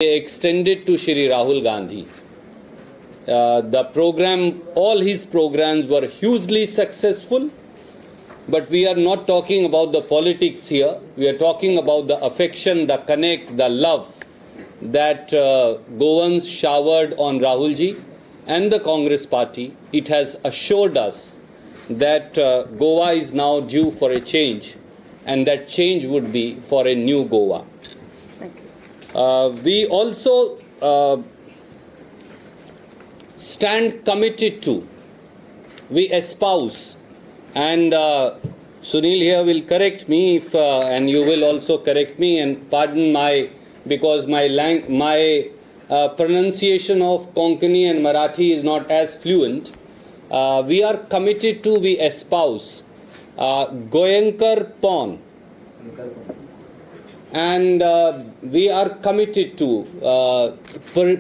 extended to Shri Rahul Gandhi. The program, all his programs were hugely successful, but we are not talking about the politics here. We are talking about the affection, the connect, the love that Goans showered on Rahulji and the Congress party. It has assured us that Goa is now due for a change, and that change would be for a new Goa. We also stand committed to, we espouse, and Sunil here will correct me if, and you will also correct me and pardon my, because my pronunciation of Konkani and Marathi is not as fluent. We are committed to, we espouse Goyankar Pon. And we are committed to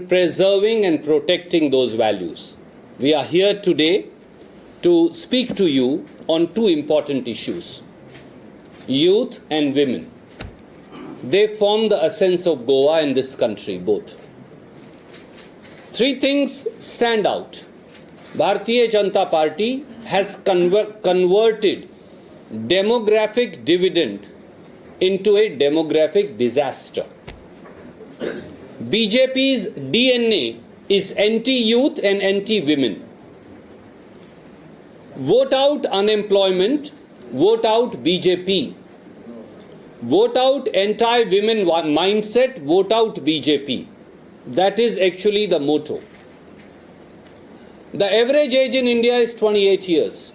preserving and protecting those values. We are here today to speak to you on two important issues: youth and women. They form the essence of Goa and this country, both. Three things stand out. Bharatiya Janata Party has converted demographic dividend into a demographic disaster. BJP's DNA is anti-youth and anti-women. Vote out unemployment, vote out BJP. Vote out anti-women mindset, vote out BJP. That is actually the motto. The average age in India is 28 years.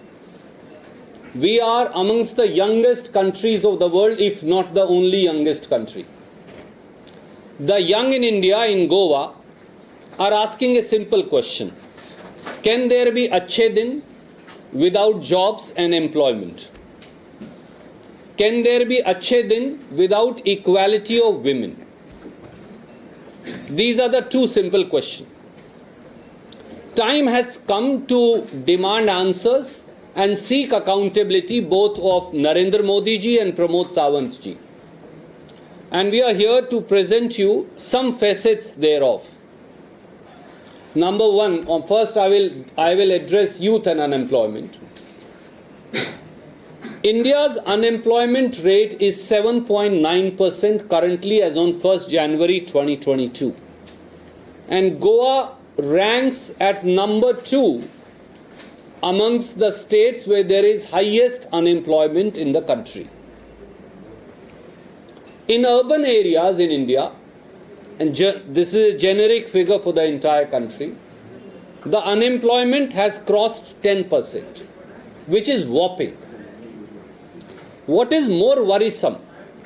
We are amongst the youngest countries of the world, if not the only youngest country. The young in India, in Goa, are asking a simple question: can there be Achhe Din without jobs and employment? Can there be Achhe Din without equality of women? These are the two simple questions. Time has come to demand answers and seek accountability both of Narendra Modi ji and Pramod Sawant ji. And we are here to present you some facets thereof. Number one, first I will address youth and unemployment. India's unemployment rate is 7.9% currently as on 1st January 2022. And Goa ranks at number 2 amongst the states where there is highest unemployment in the country. In urban areas in India, and this is a generic figure for the entire country, the unemployment has crossed 10%, which is whopping. What is more worrisome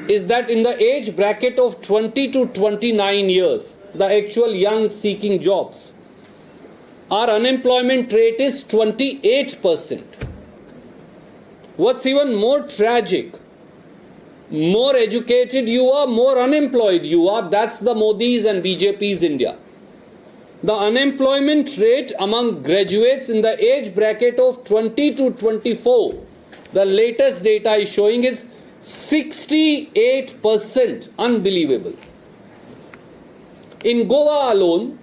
is that in the age bracket of 20 to 29 years, the actual young seeking jobs, our unemployment rate is 28%. What's even more tragic, more educated you are, more unemployed you are. That's the Modi's and BJP's India. The unemployment rate among graduates in the age bracket of 20 to 24, the latest data is showing, is 68%. Unbelievable. In Goa alone,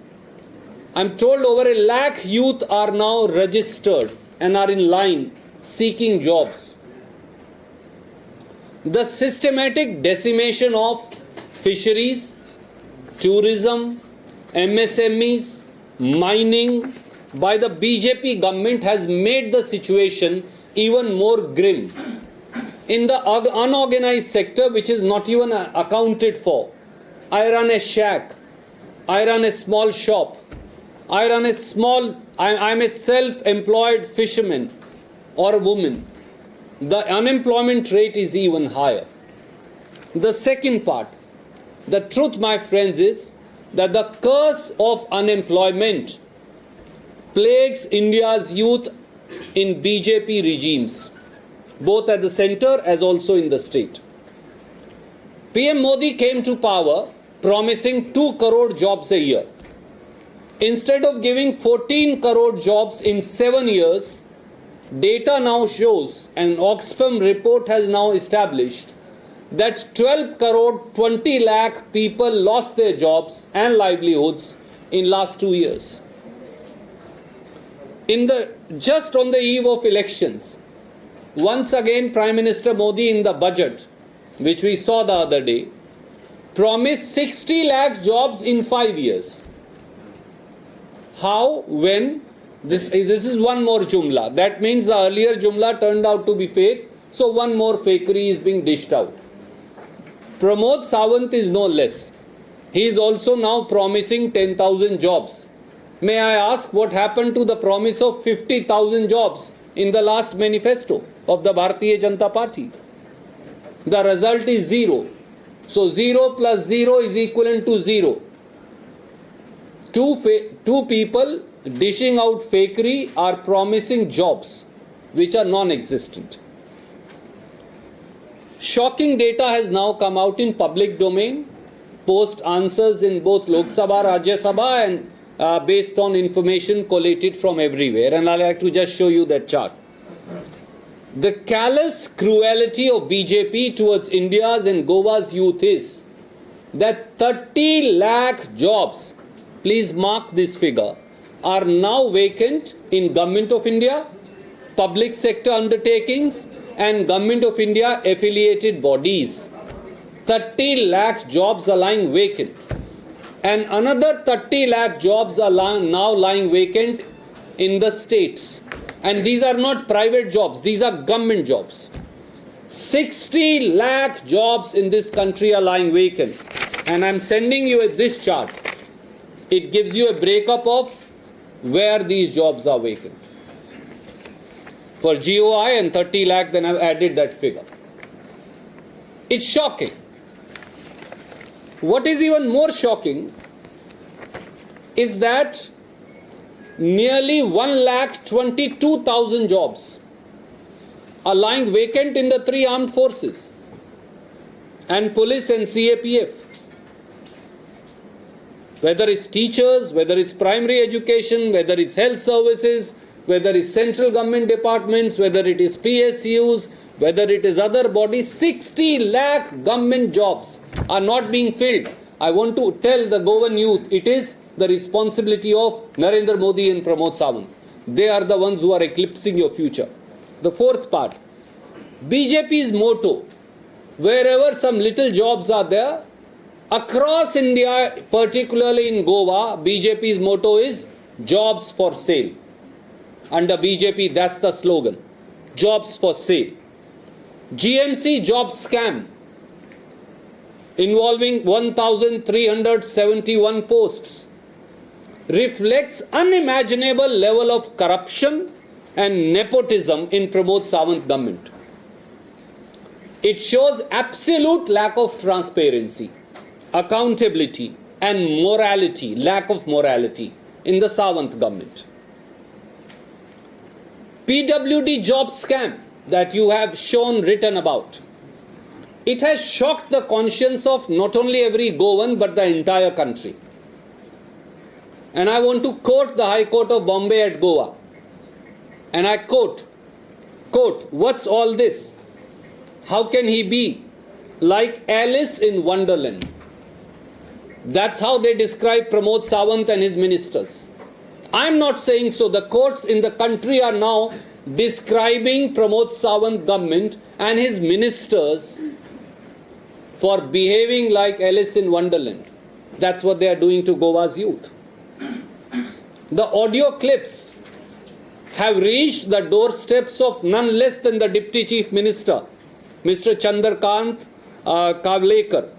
I'm told over 1 lakh youth are now registered and are in line seeking jobs. The systematic decimation of fisheries, tourism, MSMEs, mining by the BJP government has made the situation even more grim. In the unorganized sector, which is not even accounted for, I run a shack, I run a small shop, I'm a self-employed fisherman or a woman. The unemployment rate is even higher. The second part, the truth, my friends, is that the curse of unemployment plagues India's youth in BJP regimes, both at the center as also in the state. PM Modi came to power promising 2 crore jobs a year. Instead of giving 14 crore jobs in 7 years, data now shows, and Oxfam report has now established, that 12 crore 20 lakh people lost their jobs and livelihoods in last 2 years. Just on the eve of elections, once again Prime Minister Modi in the budget, which we saw the other day, promised 60 lakh jobs in 5 years. How? When? This is one more jumla. That means the earlier jumla turned out to be fake, so one more fakery is being dished out. Pramod Sawant is no less. He is also now promising 10,000 jobs. May I ask what happened to the promise of 50,000 jobs in the last manifesto of the Bharatiya Janata Party? The result is 0. So 0 plus 0 is equivalent to 0. Two people dishing out fakery are promising jobs which are non-existent. Shocking data has now come out in public domain, post answers in both Lok Sabha, Rajya Sabha, and based on information collated from everywhere. And I'd like to just show you that chart. The callous cruelty of BJP towards India's and Goa's youth is that 30 lakh jobs, please mark this figure, are now vacant in Government of India, public sector undertakings, and Government of India affiliated bodies. 30 lakh jobs are lying vacant. And another 30 lakh jobs are now lying vacant in the states. And these are not private jobs, these are government jobs. 60 lakh jobs in this country are lying vacant. And I'm sending you this chart. It gives you a breakup of where these jobs are vacant. For GOI and 30 lakh, then I've added that figure. It's shocking. What is even more shocking is that nearly 1,22,000 jobs are lying vacant in the 3 armed forces and police and CAPF. Whether it's teachers, whether it's primary education, whether it's health services, whether it's central government departments, whether it is PSUs, whether it is other bodies, 60 lakh government jobs are not being filled. I want to tell the Goan youth, it is the responsibility of Narendra Modi and Pramod Sawant. They are the ones who are eclipsing your future. The fourth part, BJP's motto, wherever some little jobs are there, across India, particularly in Goa, BJP's motto is jobs for sale. Under BJP, that's the slogan, jobs for sale. GMC job scam involving 1,371 posts reflects unimaginable level of corruption and nepotism in Pramod Sawant government. It shows absolute lack of transparency, accountability and morality, lack of morality in the Sawant government. PWD job scam that you have written about. It has shocked the conscience of not only every Goan but the entire country. And I want to quote the High Court of Bombay at Goa. And I quote, what's all this? How can he be like Alice in Wonderland? That's how they describe Pramod Sawant and his ministers. I'm not saying so. The courts in the country are now describing Pramod Sawant government and his ministers for behaving like Alice in Wonderland. That's what they are doing to Goa's youth. The audio clips have reached the doorsteps of none less than the Deputy Chief Minister, Mr. Chandrakant Kavlekar,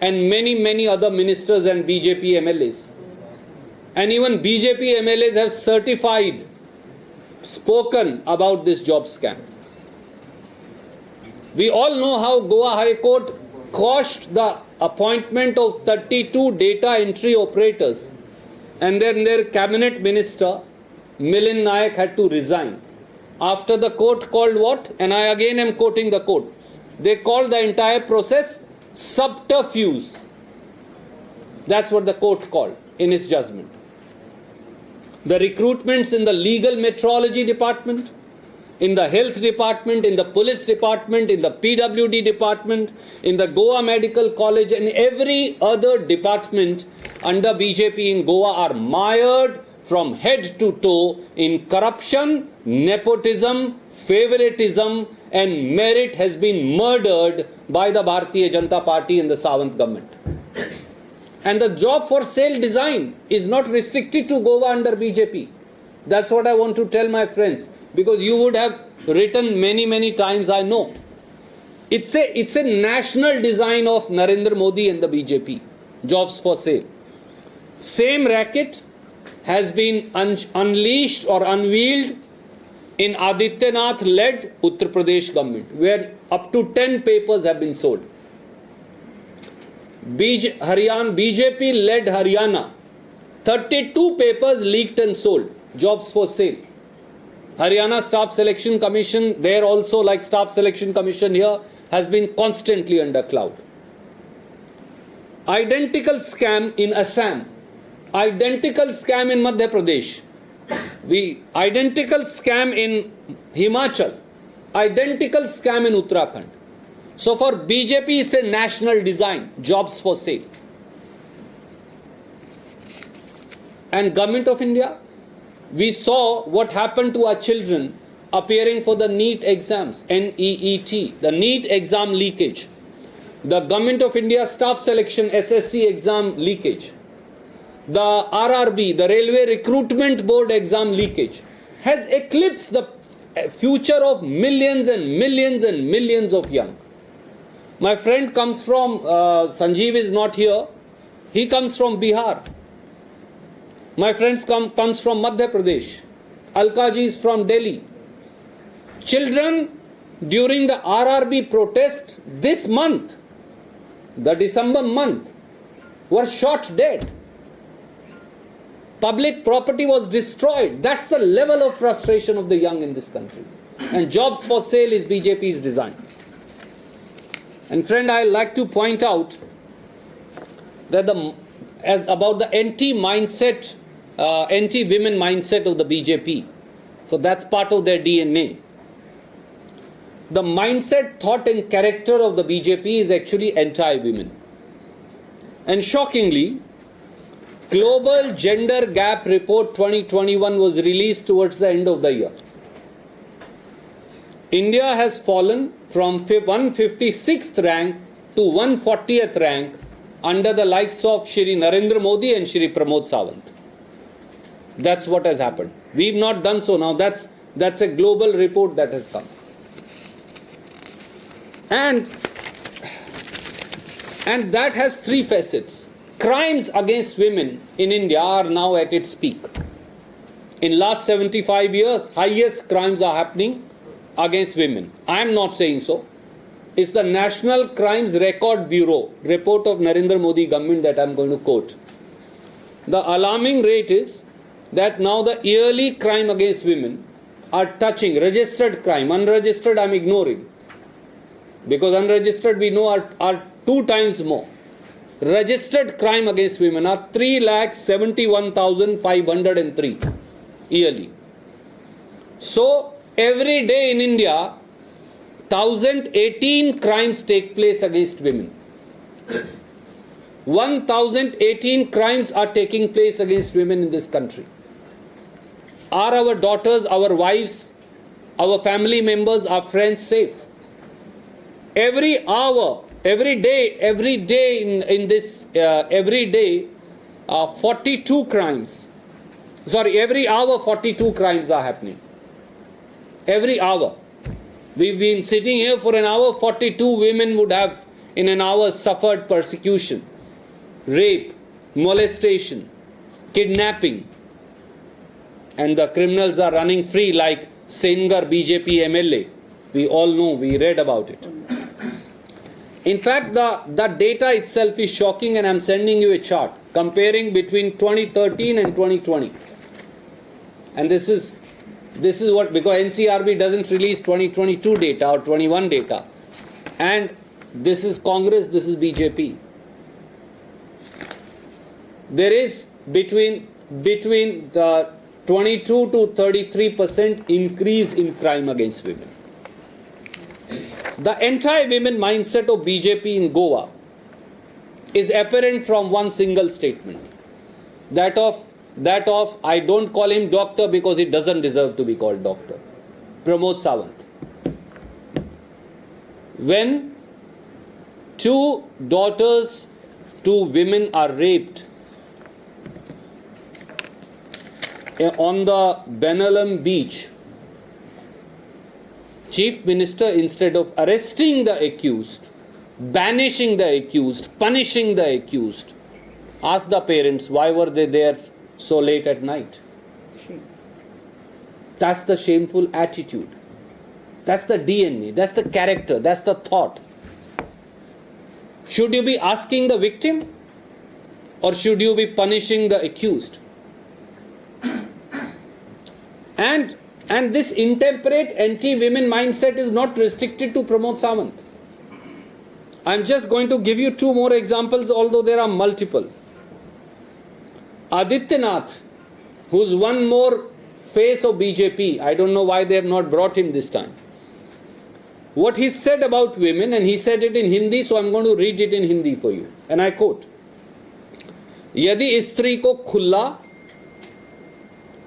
and many other ministers and BJP MLAs. And even BJP MLAs have certified, spoken about this job scam. We all know how Goa High Court quashed the appointment of 32 data entry operators, and then their cabinet minister Milind Nayak had to resign. After the court called what? And I again am quoting the court. They called the entire process subterfuge. That's what the court called in its judgment. The recruitments in the legal metrology department, in the health department, in the police department, in the PWD department, in the Goa Medical College, and every other department under BJP in Goa are mired from head to toe in corruption, nepotism, favoritism, and merit has been murdered by the Bharatiya Janata Party and the Sawant government. And the job for sale design is not restricted to Goa under BJP. That's what I want to tell my friends, because you would have written many times, I know. It's a national design of Narendra Modi and the BJP, jobs for sale. Same racket has been unleashed or unveiled in Adityanath-led Uttar Pradesh government, where up to 10 papers have been sold. BJP-led Haryana, 32 papers leaked and sold, jobs for sale. Haryana Staff Selection Commission, there also like Staff Selection Commission here, has been constantly under cloud. Identical scam in Assam, identical scam in Madhya Pradesh, identical scam in Himachal, identical scam in Uttarakhand. So for BJP, it's a national design, jobs for sale. And Government of India, we saw what happened to our children appearing for the NEET exams, NEET, the NEET exam leakage. The Government of India Staff Selection SSC exam leakage. The RRB, the Railway Recruitment Board exam leakage has eclipsed the future of millions and millions and millions of young. My friend comes from, Sanjeev is not here, he comes from Bihar. My friends comes from Madhya Pradesh. Alkaji is from Delhi. Children during the RRB protest this month, the December month, were shot dead. Public property was destroyed. That's the level of frustration of the young in this country. And jobs for sale is BJP's design. And friend, I like to point out that about the anti-mindset, anti-women mindset of the BJP. So that's part of their DNA. The mindset, thought and character of the BJP is actually anti-women. And shockingly, Global Gender Gap Report 2021 was released towards the end of the year. India has fallen from 156th rank to 140th rank under the likes of Shri Narendra Modi and Shri Pramod Sawant. That's what has happened. We've not done so now. That's a global report that has come. And that has three facets. Crimes against women in India are now at its peak. In last 75 years, highest crimes are happening against women. I am not saying so. It's the National Crimes Record Bureau report of Narendra Modi government that I am going to quote. The alarming rate is that now the yearly crime against women are touching registered crime. Unregistered I am ignoring, because unregistered we know are 2 times more. Registered crime against women are 3,71,503 yearly. So every day in India, 1,018 crimes take place against women. 1,018 crimes are taking place against women in this country. Are our daughters, our wives, our family members, our friends safe? Every hour, every day in this, 42 crimes. Sorry, every hour 42 crimes are happening. Every hour. We've been sitting here for an hour, 42 women would have in an hour suffered persecution, rape, molestation, kidnapping. And the criminals are running free like Singh, BJP MLA. We all know, we read about it. In fact, the data itself is shocking, and I'm sending you a chart comparing between 2013 and 2020. And this is what, because NCRB doesn't release 2022 data or 21 data. And this is Congress, this is BJP. There is between the 22 to 33% increase in crime against women. The anti-women mindset of BJP in Goa is apparent from one single statement, that of I don't call him doctor because he doesn't deserve to be called doctor, Pramod Sawant. When two daughters, two women are raped on the Benalam beach, Chief Minister, instead of arresting the accused, banishing the accused, punishing the accused, asked the parents why were they there so late at night. That's the shameful attitude. That's the DNA, that's the character, that's the thought. Should you be asking the victim or should you be punishing the accused? And this intemperate anti-women mindset is not restricted to Pramod Sawant. I'm just going to give you two more examples, although there are multiple. Adityanath, who's one more face of BJP, I don't know why they have not brought him this time. What he said about women, and he said it in Hindi, so I'm going to read it in Hindi for you. And I quote, यदि स्त्री को खुला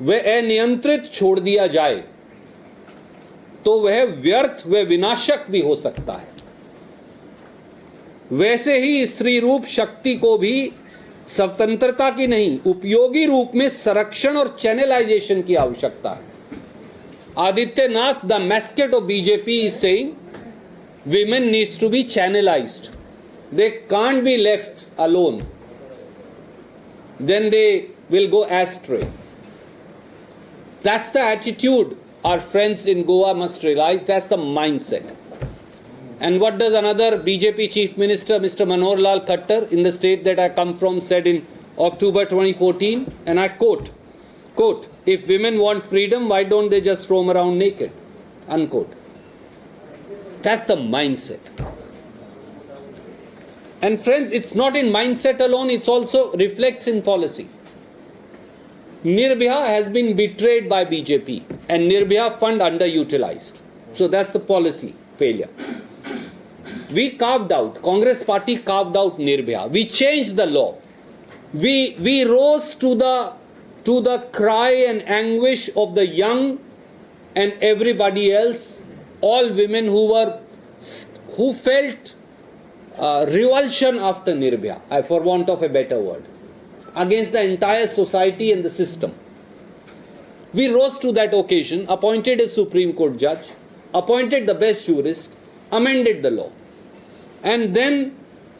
व अनियंत्रित छोड़ दिया जाए तो वह व्यर्थ व विनाशक भी हो सकता है, वैसे ही स्त्री रूप शक्ति को भी स्वतंत्रता की नहीं उपयोगी रूप में संरक्षण और चैनलाइजेशन की आवश्यकता है. Adityanath, the mascot of BJP, is saying women needs to be channelized. They can't be left alone. Then they will go astray. That's the attitude our friends in Goa must realize. That's the mindset. And what does another BJP Chief Minister, Mr. Manohar Lal Khattar, in the state that I come from, said in October 2014, and I quote, if women want freedom, why don't they just roam around naked? Unquote. That's the mindset. And friends, it's not in mindset alone, it also reflects in policy. Nirbhaya has been betrayed by BJP and Nirbhaya fund underutilized. So that's the policy failure. We carved out, Congress party carved out Nirbhaya. We changed the law. We rose to the cry and anguish of the young and everybody else, all women who felt revulsion after Nirbhaya, for want of a better word, against the entire society and the system. We rose to that occasion, appointed a Supreme Court judge, appointed the best jurist, amended the law, and then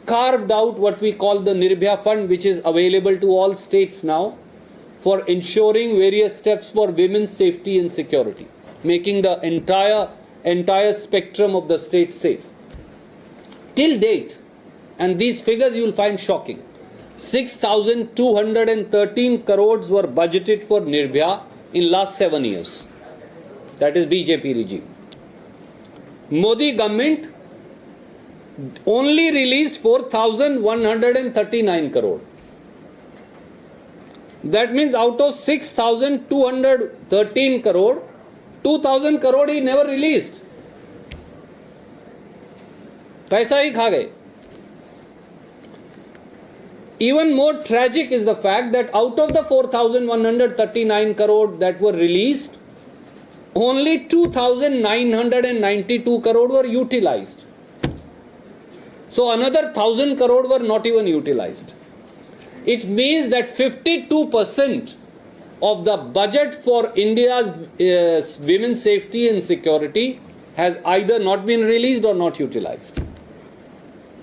carved out what we call the Nirbhaya fund, which is available to all states now for ensuring various steps for women's safety and security, making the entire spectrum of the state safe. Till date, and these figures you will find shocking, 6,213 crores were budgeted for Nirbhaya in last 7 years. That is BJP regime. Modi government only released 4,139 crore. That means out of 6,213 crore, 2,000 crore he never released. पैसा ही खा गए. Even more tragic is the fact that out of the 4,139 crore that were released, only 2,992 crore were utilized. So another 1,000 crore were not even utilized. It means that 52% of the budget for India's women's safety and security has either not been released or not utilized.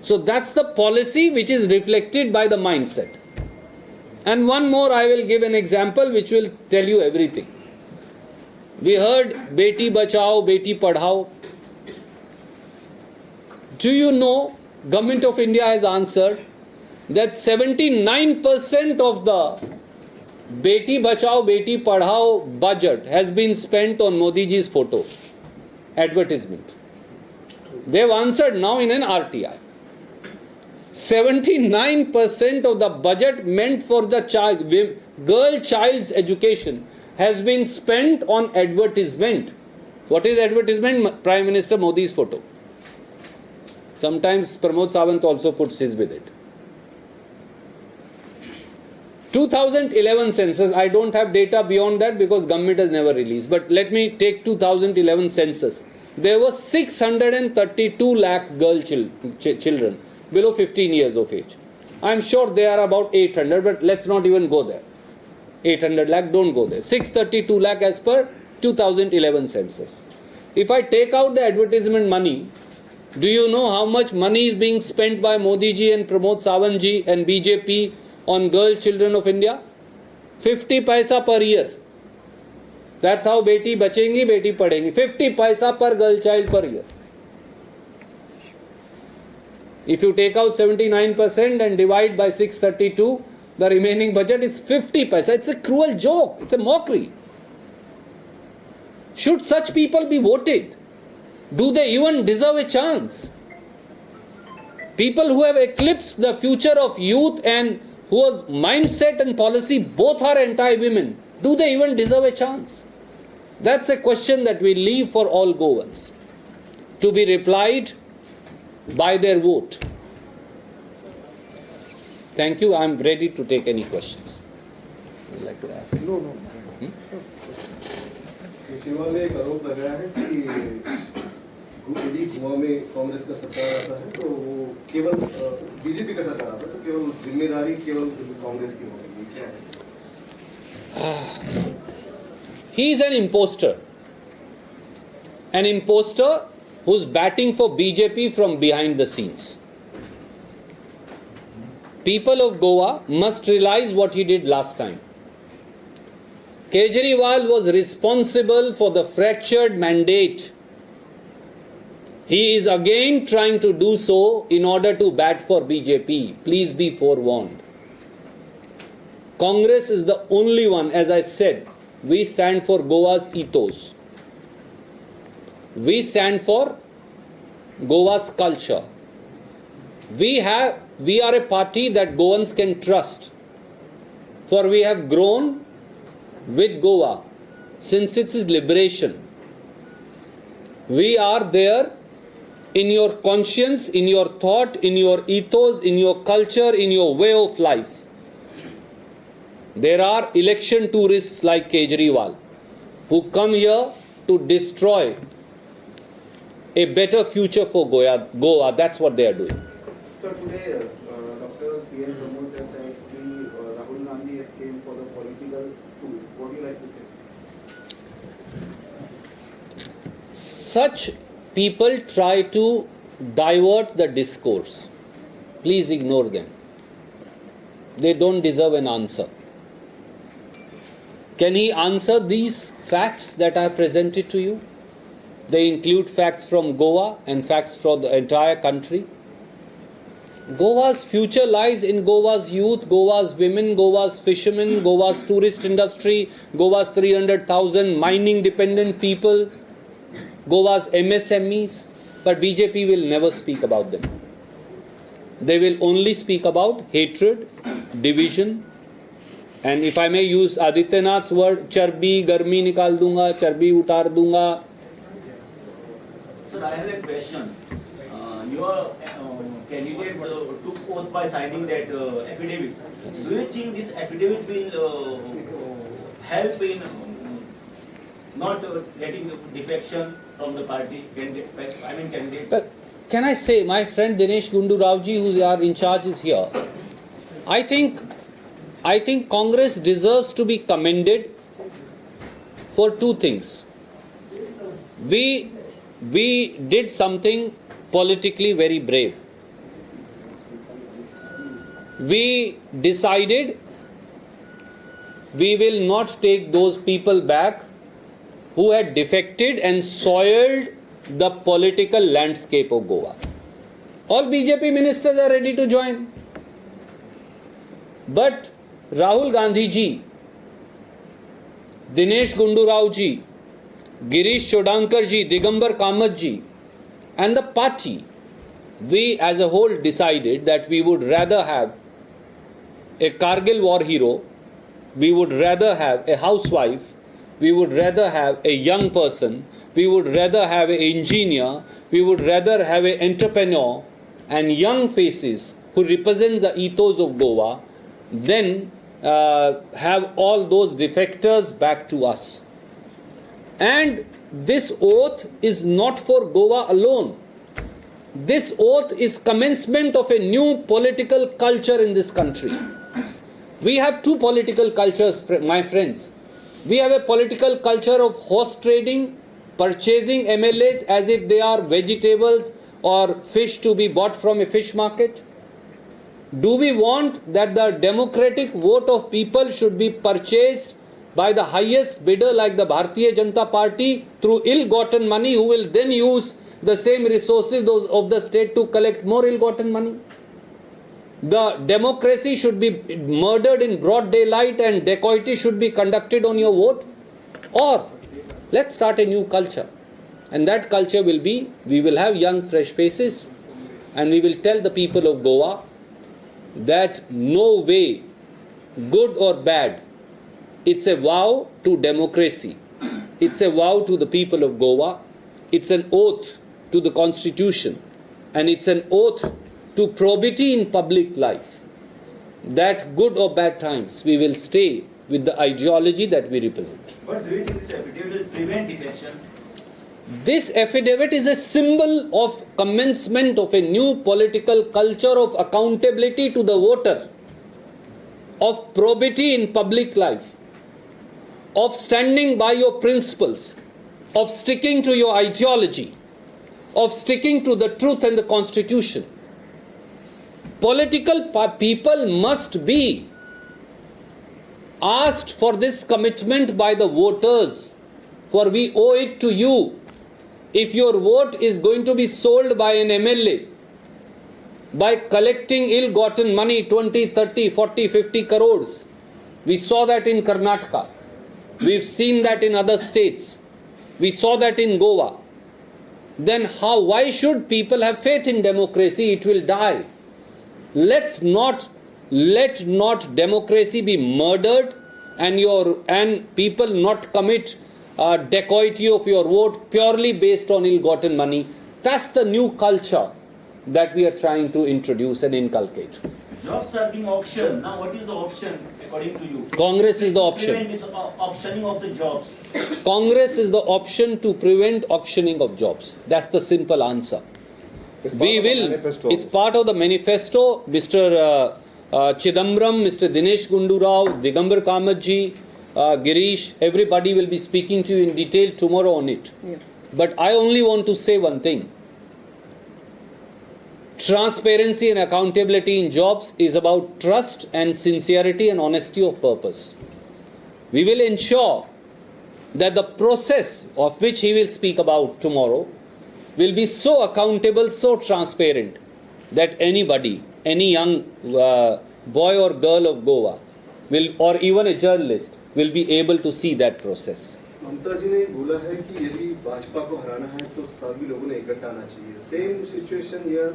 So that's the policy which is reflected by the mindset. And one more, I will give an example which will tell you everything. We heard Beti Bachao, Beti Padhao. Do you know, Government of India has answered that 79% of the Beti Bachao, Beti Padhao budget has been spent on Modi ji's photo, advertisement. They have answered now in an RTI. 79% of the budget meant for the girl child's education has been spent on advertisement. What is advertisement? Prime Minister Modi's photo. Sometimes Pramod Sawant also puts his with it. 2011 census, I don't have data beyond that because government has never released. But let me take 2011 census. There were 632 lakh girl children below 15 years of age. I am sure they are about 800, but let's not even go there. 800 lakh, don't go there. 632 lakh as per 2011 census. If I take out the advertisement money, do you know how much money is being spent by Modi ji and Pramod Sawant ji and BJP on girl children of India? 50 paisa per year. That's how beti bachengi, beti padhengi. 50 paisa per girl child per year. If you take out 79% and divide by 632, the remaining budget is 50 paisa. It's a cruel joke. It's a mockery. Should such people be voted? Do they even deserve a chance? People who have eclipsed the future of youth and whose mindset and policy both are anti-women, do they even deserve a chance? That's a question that we leave for all Goans to be replied by their vote. Thank you. I am ready to take any questions. Would you like to ask? No. Kejriwal ने एक आरोप लगाया है कि यदि गोवा में कांग्रेस का सरकार आता है तो वो केवल बीजेपी का सरकार आता है तो केवल जिम्मेदारी केवल कांग्रेस की होगी। क्या है? He is an imposter. An imposter who's batting for BJP from behind the scenes. People of Goa must realize what he did last time. Kejriwal was responsible for the fractured mandate. He is again trying to do so in order to bat for BJP. Please be forewarned. Congress is the only one, as I said, we stand for Goa's ethos. We stand for Goa's culture. We are a party that Goans can trust. For we have grown with Goa since its liberation. We are there in your conscience, in your thought, in your ethos, in your culture, in your way of life. There are election tourists like Kejriwal who come here to destroy a better future for Goa. That's what they are doing. So today, Dr. P.N. Pramod has said Rahul Gandhi came for the political tool. What do you like to say? Such people try to divert the discourse. Please ignore them. They don't deserve an answer. Can he answer these facts that I have presented to you? They include facts from Goa and facts from the entire country. Goa's future lies in Goa's youth, Goa's women, Goa's fishermen, Goa's tourist industry, Goa's 300,000 mining dependent people, Goa's MSMEs. But BJP will never speak about them. They will only speak about hatred, division, and if I may use Adityanath's word, charbi, garmi nikal dunga, charbi utar dunga. Sir, I have a question. Your candidates took oath by signing that affidavit. Yes. Do you think this affidavit will help in not getting defection from the party? Candidates. But can I say, my friend Dinesh Gundu Raoji, who are in charge, is here. I think Congress deserves to be commended for two things. We did something politically very brave. We decided we will not take those people back who had defected and soiled the political landscape of Goa. All BJP ministers are ready to join. But Rahul Gandhi ji, Dinesh Gundu Rao ji, Girish Chodankar ji, Digambar Kamat ji, and the party, we as a whole decided that we would rather have a Kargil war hero, we would rather have a housewife we would rather have a young person, we would rather have an engineer, we would rather have an entrepreneur and young faces who represent the ethos of Goa than have all those defectors back to us. And this oath is not for Goa alone. This oath is commencement of a new political culture in this country. We have two political cultures, my friends. We have a political culture of horse trading, purchasing MLAs as if they are vegetables or fish to be bought from a fish market. Do we want that the democratic vote of people should be purchased by the highest bidder like the Bharatiya Janata Party through ill-gotten money, who will then use the same resources of the state to collect more ill-gotten money? The democracy should be murdered in broad daylight and dacoity should be conducted on your vote? Or let's start a new culture. And that culture will be, we will have young fresh faces and we will tell the people of Goa that no way, good or bad, it's a vow to democracy. It's a vow to the people of Goa. It's an oath to the constitution. And it's an oath to probity in public life. That good or bad times, we will stay with the ideology that we represent. But do you think this affidavit will prevent defection? This affidavit is a symbol of commencement of a new political culture of accountability to the voter, of probity in public life, of standing by your principles, of sticking to your ideology, of sticking to the truth and the constitution. Political people must be asked for this commitment by the voters, for we owe it to you. If your vote is going to be sold by an MLA by collecting ill-gotten money, 20, 30, 40, 50 crores, we saw that in Karnataka, we've seen that in other states, we saw that in Goa, then why should people have faith in democracy? It will die. Let not democracy be murdered and people not commit dacoity of your vote purely based on ill-gotten money. That's the new culture that we are trying to introduce and inculcate. Jobs are being auctioned. Now what is the option according to you? Congress is the To option. prevent this auctioning of the jobs. Congress is the option to prevent auctioning of jobs. That's the simple answer. We will. It's part of the manifesto. Mr. Chidambaram, Mr. Dinesh Gundu Rao, Digambar Kamatji, Girish, everybody will be speaking to you in detail tomorrow on it. Yeah. But I only want to say one thing. Transparency and accountability in jobs is about trust and sincerity and honesty of purpose. We will ensure that the process of which he will speak about tomorrow will be so accountable, so transparent, that anybody, any young boy or girl of Goa will, or even a journalist, will be able to see that process. ममता जी ने बोला है कि यदि भाजपा को हराना है तो सभी लोगों ने इकट्ठा आना चाहिए. सेम सिचुएशन हियर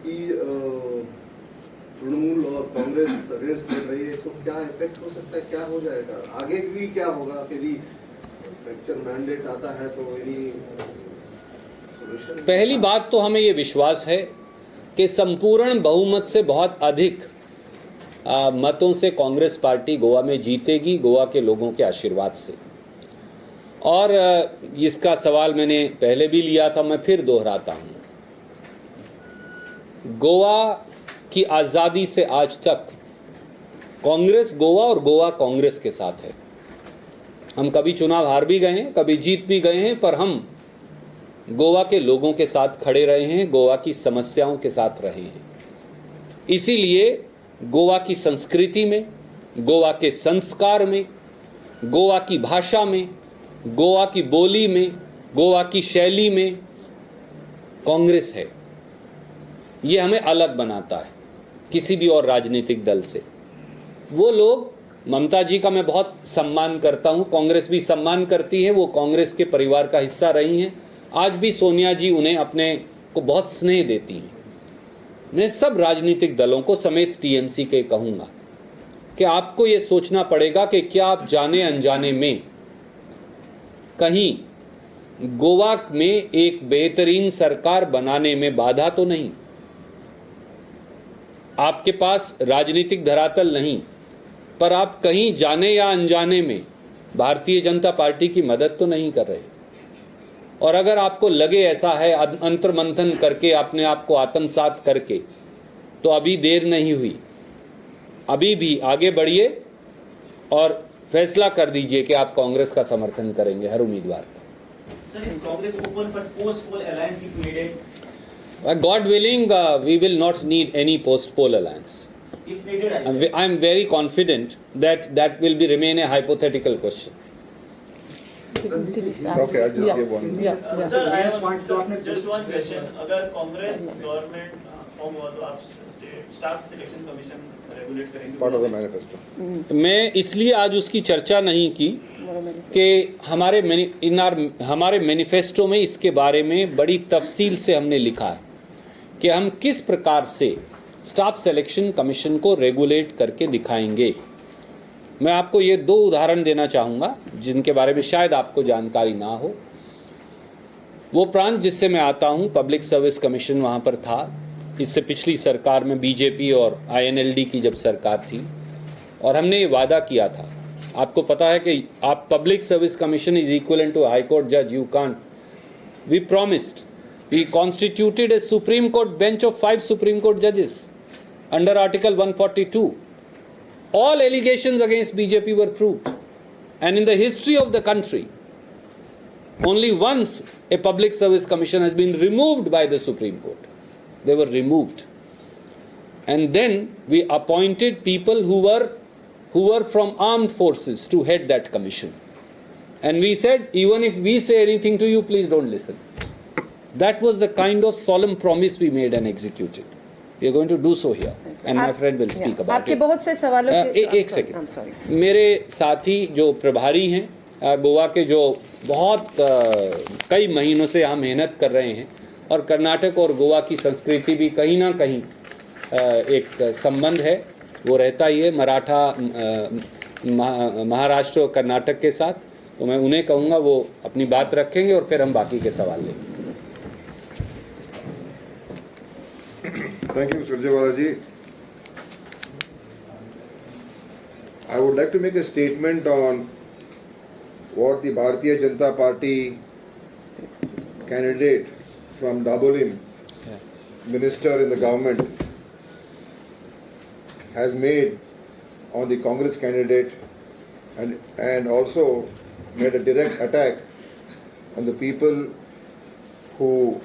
कि तृणमूल और कांग्रेस अगेंस्ट लड़ रही है, तो क्या इफेक्ट हो सकता है, क्या हो जाएगा आगे भी, क्या होगा यदि फ्रैक्चर मैंडेट आता है तो सॉल्यूशन? पहली बात तो हमें ये विश्वास है कि संपूर्ण बहुमत से बहुत अधिक मतों से कांग्रेस पार्टी गोवा में जीतेगी, गोवा के लोगों के आशीर्वाद से. और इसका सवाल मैंने पहले भी लिया था, मैं फिर दोहराता हूँ. गोवा की आज़ादी से आज तक कांग्रेस गोवा और गोवा कांग्रेस के साथ है. हम कभी चुनाव हार भी गए हैं, कभी जीत भी गए हैं, पर हम गोवा के लोगों के साथ खड़े रहे हैं, गोवा की समस्याओं के साथ रहे हैं. इसीलिए गोवा की संस्कृति में, गोवा के संस्कार में, गोवा की भाषा में, गोवा की बोली में, गोवा की शैली में कांग्रेस है. ये हमें अलग बनाता है किसी भी और राजनीतिक दल से. वो लोग, ममता जी का मैं बहुत सम्मान करता हूँ, कांग्रेस भी सम्मान करती है, वो कांग्रेस के परिवार का हिस्सा रही हैं. आज भी सोनिया जी उन्हें अपने को बहुत स्नेह देती हैं. मैं सब राजनीतिक दलों को समेत टीएमसी के कहूँगा कि आपको ये सोचना पड़ेगा कि क्या आप जाने अनजाने में कहीं गोवा में एक बेहतरीन सरकार बनाने में बाधा तो नहीं, आपके पास राजनीतिक धरातल नहीं, पर आप कहीं जाने या अनजाने में भारतीय जनता पार्टी की मदद तो नहीं कर रहे। और अगर आपको लगे ऐसा है अंतर्मंथन करके अपने आप को आत्मसात करके, तो अभी देर नहीं हुई, अभी भी आगे बढ़िए और फैसला कर दीजिए कि आप कांग्रेस का समर्थन करेंगे हर उम्मीदवार का। Sir, is Congress open for post-poll alliance if needed? God willing, we will not need any post-poll alliance. If needed, I say. I am very confident that that will be remain a hypothetical question. Okay, I'll just give one. Sir, I have just one question. अगर Congress government form हुआ तो आप staff selection commission regulate करेंगे? Part of the manifesto. मैं इसलिए आज उसकी चर्चा नहीं की कि हमारे मैनिफेस्टो में इसके बारे में बड़ी तफसील से हमने लिखा है कि हम किस प्रकार से स्टाफ सिलेक्शन कमीशन को रेगुलेट करके दिखाएंगे। मैं आपको ये 2 उदाहरण देना चाहूँगा जिनके बारे में शायद आपको जानकारी ना हो। वो प्रांत जिससे मैं आता हूँ, पब्लिक सर्विस कमीशन वहाँ पर था। इससे पिछली सरकार में बीजेपी और INLD की जब सरकार थी, और हमने ये वादा किया था, आपको पता है कि आप public service commission is equivalent to high court जज, you can't. We promised, we constituted a supreme court bench of 5 supreme court जजेस under Article 142. All allegations against BJP were proved. And in the history of the country, only once a public service commission has been removed by the Supreme Court. They were removed. And then we appointed people who were from armed forces to head that commission. And we said, even if we say anything to you, please don't listen. That was the kind of solemn promise we made and executed. We are going to do so here, and my friend will speak about आपके it. बहुत से सवालों के एक second, मेरे साथी जो प्रभारी हैं गोवा के, जो बहुत कई महीनों से यहाँ मेहनत कर रहे हैं, और कर्नाटक और गोवा की संस्कृति भी कहीं ना कहीं एक संबंध है, वो रहता ही है मराठा महाराष्ट्र और कर्नाटक के साथ। तो मैं उन्हें कहूँगा वो अपनी बात रखेंगे और फिर हम बाकी के सवाल लेंगे। Thank you, Surjewala ji. I would like to make a statement on what the Bharatiya Janata Party candidate from Dabolim, minister in the government, has made on the Congress candidate, and also made a direct attack on the people who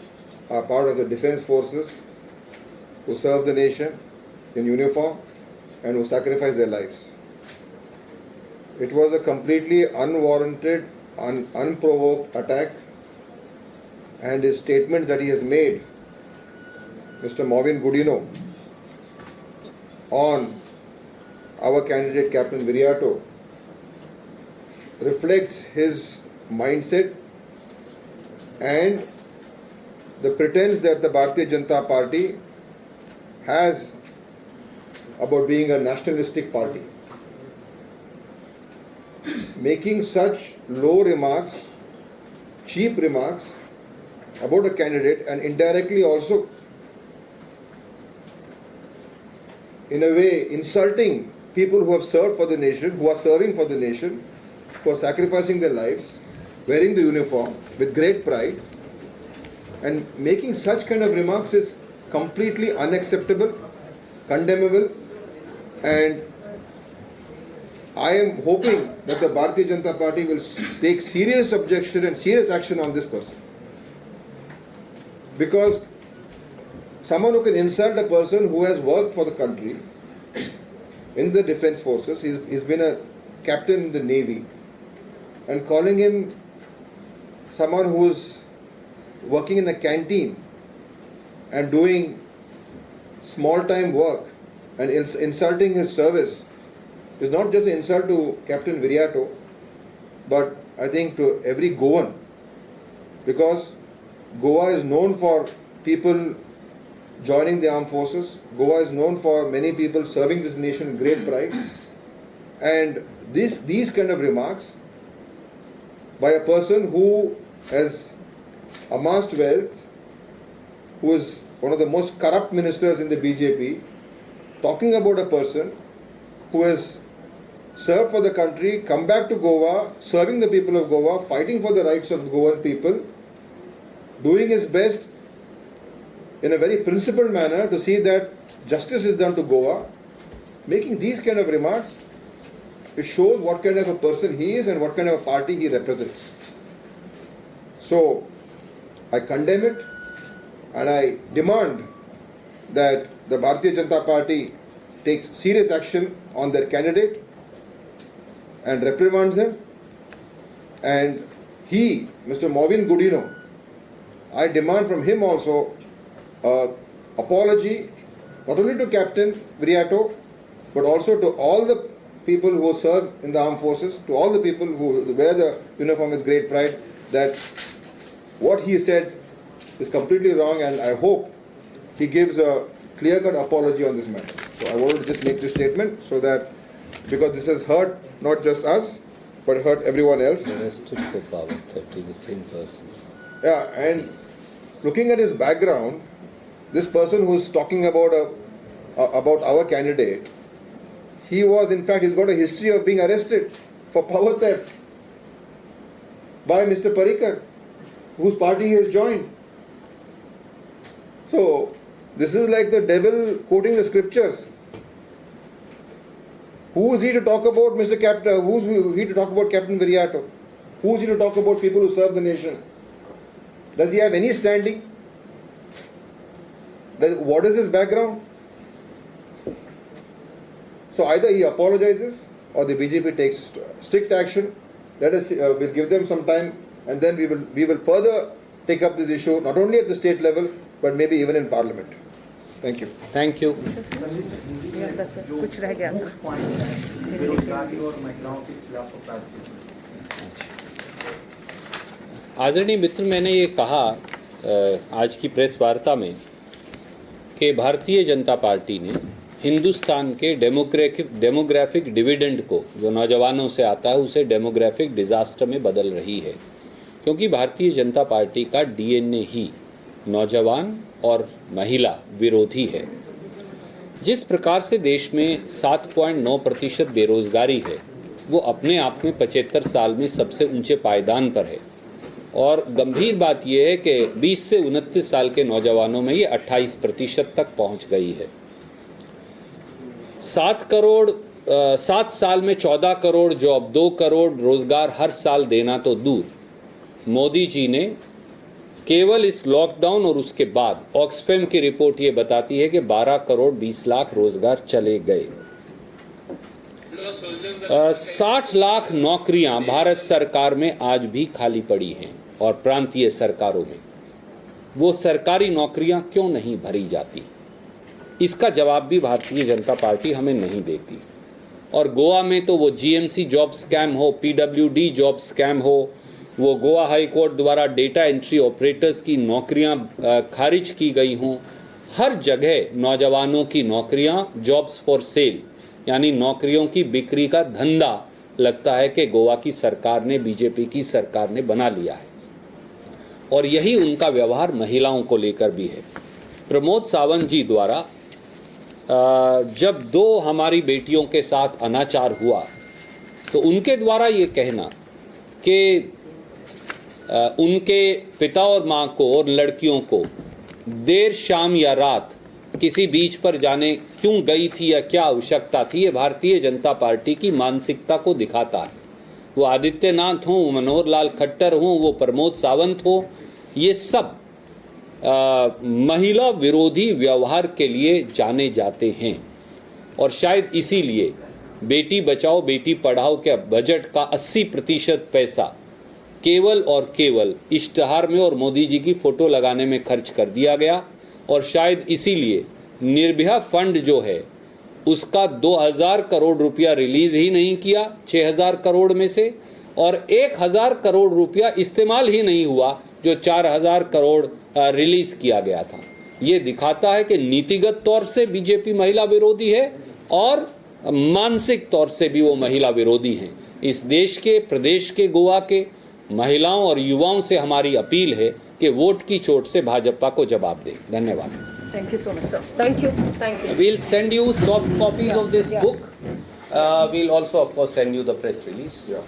are part of the defense forces, who serve the nation in uniform and who sacrifice their lives. It was a completely unwarranted, unprovoked attack, and his statements that he has made, Mr. Marvin Gudino, on our candidate Captain Viriato, reflects his mindset and the pretense that the Bharatiya Janata Party has about being a nationalistic party. Making such low remarks, cheap remarks about a candidate, and indirectly also in a way insulting people who have served for the nation, who are serving for the nation, who are sacrificing their lives, wearing the uniform with great pride, and making such kind of remarks is completely unacceptable, condemnable, and I am hoping that the Bharatiya Janata Party will take serious objection and serious action on this person. Because someone who can insult a person who has worked for the country in the defense forces, he's been a captain in the Navy, and calling him someone who is working in a canteen and doing small-time work and insulting his service is not just an insult to Captain Viriato, but I think to every Goan, because Goa is known for people joining the armed forces. Goa is known for many people serving this nation with great pride, and these kind of remarks by a person who has amassed wealth, who is one of the most corrupt ministers in the BJP, talking about a person who has served for the country, come back to Goa, serving the people of Goa, fighting for the rights of the Goan people, doing his best in a very principled manner to see that justice is done to Goa. Making these kind of remarks, it shows what kind of a person he is and what kind of a party he represents. So, I condemn it and I demand that the Bharatiya Janata Party takes serious action on their candidate and reprimands him. And he, Mr. Movin Gudino, I demand from him also apology, not only to Captain Viriato, but also to all the people who serve in the armed forces, to all the people who wear the uniform with great pride, that what he said is completely wrong, and I hope he gives a clear-cut apology on this matter. So I wanted to just make this statement so that, because this has hurt not just us, but hurt everyone else. Arrested for power 30, the same person. Yeah, and looking at his background, this person who's talking about our candidate, he was, in fact, he's got a history of being arrested for power theft by Mr. Parikar, whose party he has joined. So, this is like the devil quoting the scriptures. Who is he to talk about Mr. Captain? Who is he to talk about Captain Viriato? Who is he to talk about people who serve the nation? Does he have any standing? What is his background? So either he apologizes or the BJP takes strict action. Let us we'll give them some time, and then we will further take up this issue not only at the state level but maybe even in Parliament. Thank you. Thank you. कुछ रह गया था बेरोजगारी और महिलाओं के खिलाफ अपराध। आदरणीय मित्र, मैंने ये कहा आज की प्रेस वार्ता में कि भारतीय जनता पार्टी ने हिंदुस्तान के डेमोग्राफिक डिविडेंड को, जो नौजवानों से आता है, उसे डेमोग्राफिक डिजास्टर में बदल रही है, क्योंकि भारतीय जनता पार्टी का डीएनए ही नौजवान और महिला विरोधी है। जिस प्रकार से देश में 7.9% बेरोजगारी है, वो अपने आप में 75 साल में सबसे ऊंचे पायदान पर है। और गंभीर बात यह है कि 20 से 29 साल के नौजवानों में ये 28% तक पहुंच गई है। 7 साल में 14 करोड़ जॉब, 2 करोड़ रोजगार हर साल देना तो दूर, मोदी जी ने केवल इस लॉकडाउन और उसके बाद ऑक्सफैम की रिपोर्ट ये बताती है कि 12 करोड़ 20 लाख रोजगार चले गए। 60 लाख नौकरियां भारत सरकार में आज भी खाली पड़ी हैं और प्रांतीय सरकारों में। वो सरकारी नौकरियां क्यों नहीं भरी जाती, इसका जवाब भी भारतीय जनता पार्टी हमें नहीं देती। और गोवा में तो वो जीएमसी जॉब स्कैम हो, पीडब्ल्यूडी जॉब स्कैम हो, वो गोवा हाई कोर्ट द्वारा डेटा एंट्री ऑपरेटर्स की नौकरियां खारिज की गई हों, हर जगह नौजवानों की नौकरियां जॉब्स फॉर सेल, यानी नौकरियों की बिक्री का धंधा लगता है कि गोवा की सरकार ने, बीजेपी की सरकार ने बना लिया है। और यही उनका व्यवहार महिलाओं को लेकर भी है। प्रमोद सावंत जी द्वारा जब 2 हमारी बेटियों के साथ अनाचार हुआ, तो उनके द्वारा ये कहना कि उनके पिता और माँ को और लड़कियों को देर शाम या रात किसी बीच पर जाने क्यों गई थी या क्या आवश्यकता थी, ये भारतीय जनता पार्टी की मानसिकता को दिखाता है। वो आदित्यनाथ हों, मनोहर लाल खट्टर हों, वो प्रमोद सावंत हो, ये सब महिला विरोधी व्यवहार के लिए जाने जाते हैं। और शायद इसीलिए बेटी बचाओ बेटी पढ़ाओ के बजट का 80% पैसा केवल और केवल इश्तहार में और मोदी जी की फोटो लगाने में खर्च कर दिया गया। और शायद इसीलिए निर्भया फंड जो है उसका 2000 करोड़ रुपया रिलीज ही नहीं किया 6000 करोड़ में से, और 1000 करोड़ रुपया इस्तेमाल ही नहीं हुआ जो 4000 करोड़ रिलीज किया गया था। ये दिखाता है कि नीतिगत तौर से बीजेपी महिला विरोधी है और मानसिक तौर से भी वो महिला विरोधी हैं। इस देश के, प्रदेश के, गोवा के महिलाओं और युवाओं से हमारी अपील है कि वोट की चोट से भाजपा को जवाब दें। धन्यवाद। Thank you so much, sir. Thank you. Thank you. We'll send you soft copies of this book. We'll also, of course, send you the press release.